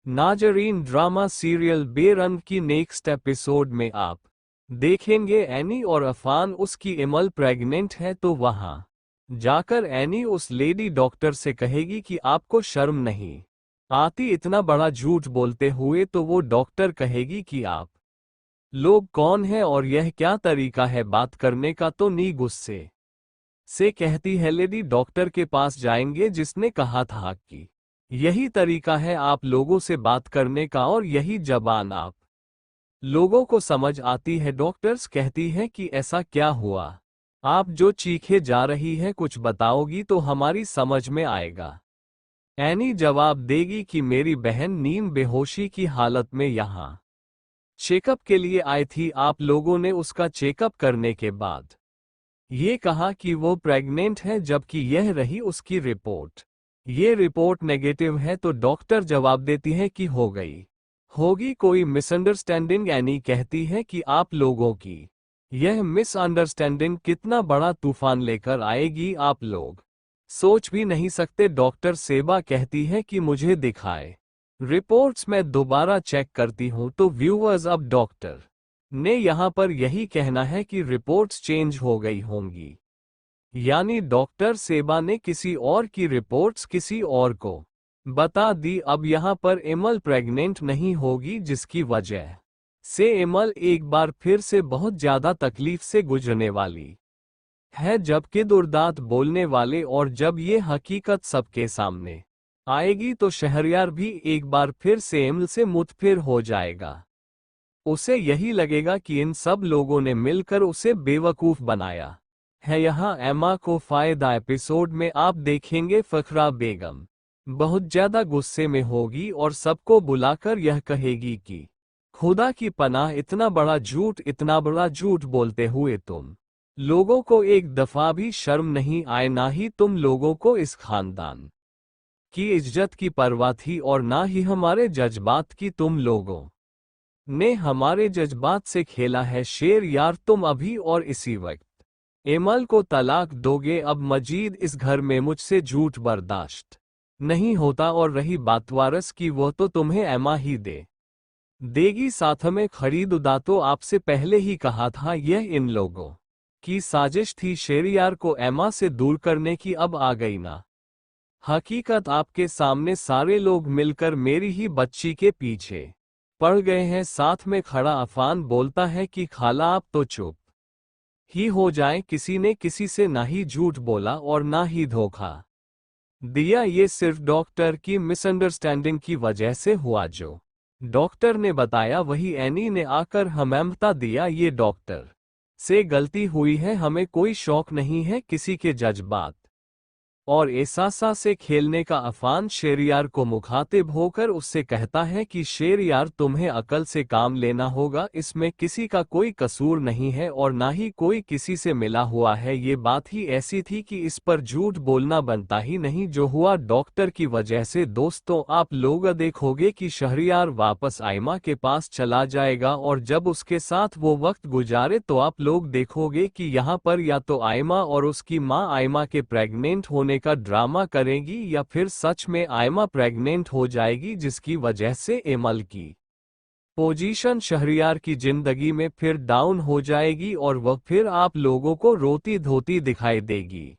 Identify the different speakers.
Speaker 1: नाजरीन, drama serial बेरंग की नेक्स्ट एपिसोड में आप देखेंगे एनी और अफान उसकी इमल प्रेग्नेंट है तो वहां जाकर एनी उस लेडी डॉक्टर से कहेगी कि आपको शर्म नहीं आती इतना बड़ा झूठ बोलते हुए, तो वो डॉक्टर कहेगी कि आप लोग कौन हैं और यह क्या तरीका है बात करने का। तो नी गुस्से से कहती है लेडी डॉक्टर के पास जाएंगे जिसने कहा था कि यही तरीका है आप लोगों से बात करने का और यही जबान आप लोगों को समझ आती है। डॉक्टर्स कहती हैं कि ऐसा क्या हुआ, आप जो चीखे जा रही है कुछ बताओगी तो हमारी समझ में आएगा। एनी जवाब देगी कि मेरी बहन नीम बेहोशी की हालत में यहाँ चेकअप के लिए आई थी, आप लोगों ने उसका चेकअप करने के बाद ये कहा कि वो प्रेग्नेंट है, जबकि यह रही उसकी रिपोर्ट। ये रिपोर्ट नेगेटिव है। तो डॉक्टर जवाब देती है कि हो गई होगी कोई मिसअंडरस्टैंडिंग। एनी कहती है कि आप लोगों की यह मिसअंडरस्टैंडिंग कितना बड़ा तूफान लेकर आएगी, आप लोग सोच भी नहीं सकते। डॉक्टर सेबा कहती है कि मुझे दिखाए रिपोर्ट्स, मैं दोबारा चेक करती हूं। तो व्यूअर्स, अब डॉक्टर ने यहां पर यही कहना है कि रिपोर्ट्स चेंज हो गई होंगी, यानी डॉक्टर सेबा ने किसी और की रिपोर्ट्स किसी और को बता दी। अब यहां पर इमल प्रेग्नेंट नहीं होगी, जिसकी वजह से इमल एक बार फिर से बहुत ज्यादा तकलीफ से गुजरने वाली है, जबकि दुर्दांत बोलने वाले। और जब ये हकीकत सबके सामने आएगी तो शहरयार भी एक बार फिर से इमल से मुतफिर हो जाएगा। उसे यही लगेगा कि इन सब लोगों ने मिलकर उसे बेवकूफ बनाया है। यहाँ एमा को फायदा एपिसोड में आप देखेंगे फखरा बेगम बहुत ज्यादा गुस्से में होगी और सबको बुलाकर यह कहेगी कि खुदा की पनाह, इतना बड़ा झूठ बोलते हुए तुम लोगों को एक दफा भी शर्म नहीं आए, ना ही तुम लोगों को इस खानदान की इज्जत की परवाह थी और ना ही हमारे जज्बात की। तुम लोगों ने हमारे जज्बात से खेला है शेर यार, तुम अभी और इसी वक्त एमल को तलाक दोगे। अब मजीद इस घर में मुझसे झूठ बर्दाश्त नहीं होता। और रही बात वारस की, वो तो तुम्हें एमा ही देगी, साथ में खरीदुदा। तो आपसे पहले ही कहा था यह इन लोगों की साजिश थी शेरियार को एमा से दूर करने की। अब आ गई ना हकीकत आपके सामने, सारे लोग मिलकर मेरी ही बच्ची के पीछे पड़ गए हैं। साथ में खड़ा अफान बोलता है कि खाला आप तो चुप ही हो जाएं, किसी ने किसी से ना ही झूठ बोला और ना ही धोखा दिया, ये सिर्फ डॉक्टर की मिसअंडरस्टैंडिंग की वजह से हुआ। जो डॉक्टर ने बताया वही एनी ने आकर हमें दिया, ये डॉक्टर से गलती हुई है, हमें कोई शौक नहीं है किसी के जज्बात और एहसासा से खेलने का। अफान शेरियार को मुखातिब होकर उससे कहता है कि शेरियार, तुम्हें अकल से काम लेना होगा, इसमें किसी का कोई कसूर नहीं है और ना ही कोई किसी से मिला हुआ है। ये बात ही ऐसी थी कि इस पर झूठ बोलना बनता ही नहीं। जो हुआ डॉक्टर की वजह से। दोस्तों, आप लोग देखोगे कि शहरियार वापस आयमा के पास चला जाएगा और जब उसके साथ वो वक्त गुजारे तो आप लोग देखोगे कि यहाँ पर या तो आयमा और उसकी माँ आयमा के प्रेग्नेंट होने का ड्रामा करेंगी या फिर सच में आयमा प्रेग्नेंट हो जाएगी, जिसकी वजह से एमल की पोजीशन शहरियार की जिंदगी में फिर डाउन हो जाएगी और वह फिर आप लोगों को रोती धोती दिखाई देगी।